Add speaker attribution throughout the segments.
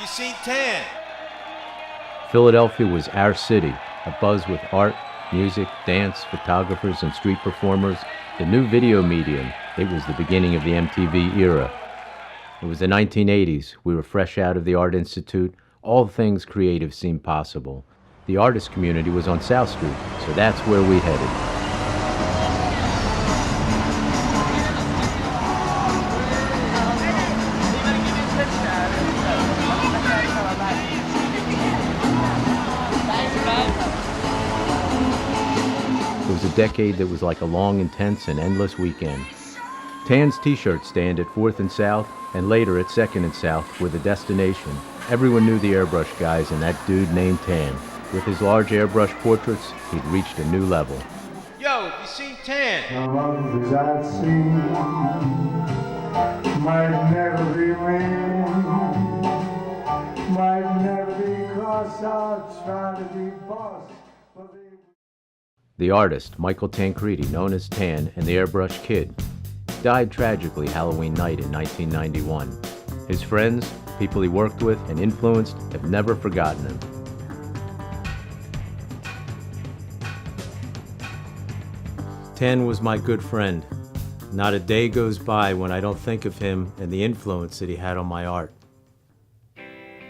Speaker 1: you seen Tan?
Speaker 2: Philadelphia was our city, abuzz with art, music, dance, photographers, and street performers. The new video medium, it was the beginning of the MTV era. It was the 1980s. We were fresh out of the Art Institute. All things creative seemed possible. The artist community was on South Street, so that's where we headed. It was a decade that was like a long, intense, and endless weekend. Tan's t-shirt stand at 4th and South, and later at 2nd and South, were the destination. Everyone knew the Airbrush guys and that dude named Tan. With his large airbrush portraits, he'd reached a new level.
Speaker 1: Yo, you seen Tan?
Speaker 3: Some others I've seen might never be me, might never be 'cause I'll try to be boss.
Speaker 2: The artist, Michael Tancredi, known as Tan and the Airbrush Kid, died tragically Halloween night in 1991. His friends, people he worked with and influenced, have never forgotten him. Tan was my good friend. Not a day goes by when I don't think of him and the influence that he had on my art.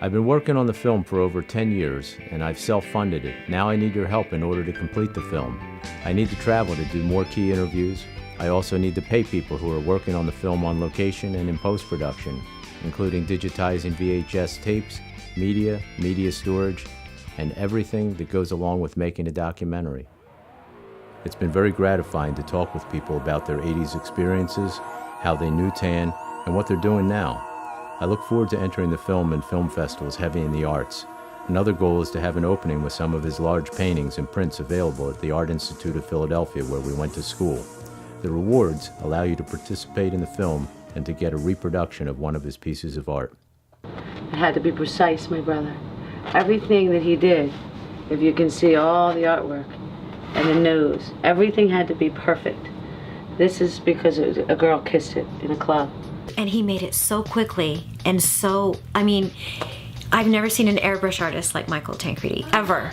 Speaker 2: I've been working on the film for over 10 years, and I've self-funded it. Now I need your help in order to complete the film. I need to travel to do more key interviews. I also need to pay people who are working on the film on location and in post-production, including digitizing VHS tapes, media storage, and everything that goes along with making a documentary. It's been very gratifying to talk with people about their 80s experiences, how they knew Tan, and what they're doing now. I look forward to entering the film in film festivals heavy in the arts. Another goal is to have an opening with some of his large paintings and prints available at the Art Institute of Philadelphia, where we went to school. The rewards allow you to participate in the film and to get a reproduction of one of his pieces of art.
Speaker 4: It had to be precise, my brother. Everything that he did, if you can see all the artwork and the nose, everything had to be perfect. This is because a girl kissed it in a club.
Speaker 5: And he made it so quickly and so, I mean, I've never seen an airbrush artist like Michael Tancredi, ever.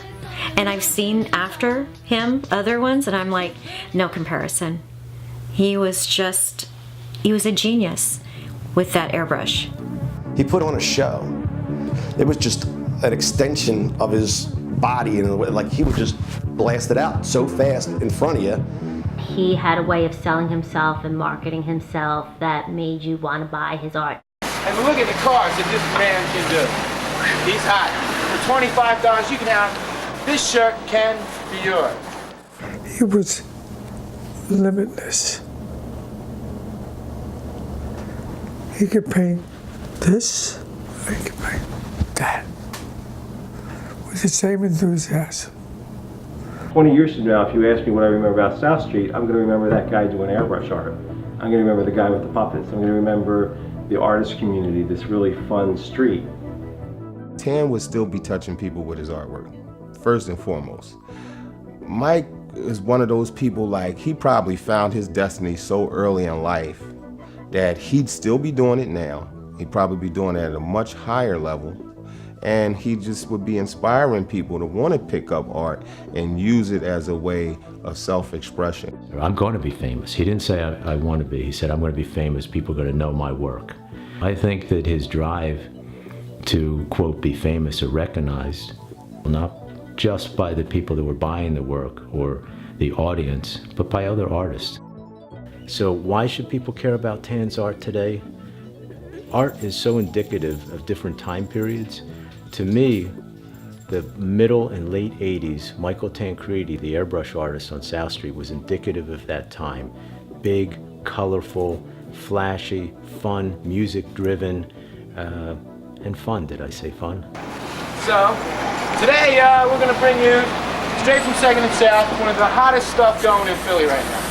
Speaker 5: And I've seen after him other ones and I'm like, no comparison. He was a genius with that airbrush.
Speaker 6: He put on a show. It was just an extension of his body, and like he would just blast it out so fast in front of you.
Speaker 7: He had a way of selling himself and marketing himself that made you want to buy his art.
Speaker 1: And look at the cars that this man can do. He's hot. For $25, you can have this shirt can be yours.
Speaker 3: He was limitless. He could paint this, he could paint that, with the same enthusiasm.
Speaker 8: 20 years from now, if you ask me what I remember about South Street, I'm going to remember that guy doing airbrush art. I'm going to remember the guy with the puppets. I'm going to remember the artist community, this really fun street.
Speaker 9: Tan would still be touching people with his artwork, first and foremost. Mike is one of those people, like, he probably found his destiny so early in life that he'd still be doing it now. He'd probably be doing it at a much higher level. And he just would be inspiring people to want to pick up art and use it as a way of self-expression.
Speaker 2: I'm going to be famous. He didn't say I want to be. He said I'm going to be famous. People are going to know my work. I think that his drive to, quote, be famous or recognized, not just by the people that were buying the work or the audience, but by other artists. So why should people care about Tan's art today? Art is so indicative of different time periods. To me, the middle and late 80s, Michael Tancredi, the airbrush artist on South Street, was indicative of that time. Big, colorful, flashy, fun, music-driven, and fun. Did I say fun?
Speaker 1: So, today we're going to bring you straight from 2nd and South, one of the hottest stuff going in Philly right now.